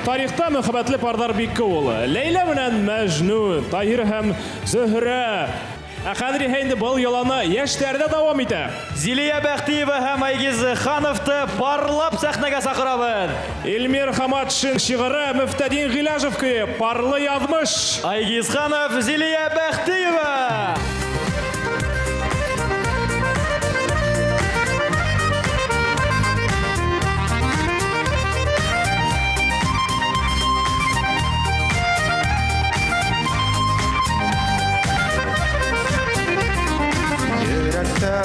тарихта мөхәббәтле пардар бик күп ул. Ләйлә белән Мәҗнүн, Таһир һәм Зөһрә. Ә хәзер инде был яланы яшьләрдә дәвам итә. Зилия Бәхтиева һәм Айгиз Хановты парлап сәхнәгә сакырабыз. Илмир Хаматшин шигыре, Мөфтәдин Гыйләжев көе, парлы язмыш. Айгиз Ханов, Зилия Бәхтиева.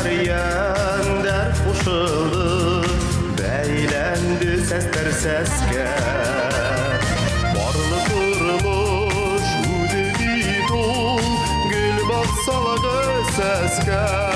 Yəndər qoşuldu, bəyləndi səslər səskə. Barlı qırmış, udevi dol, gül baksalağı səskə.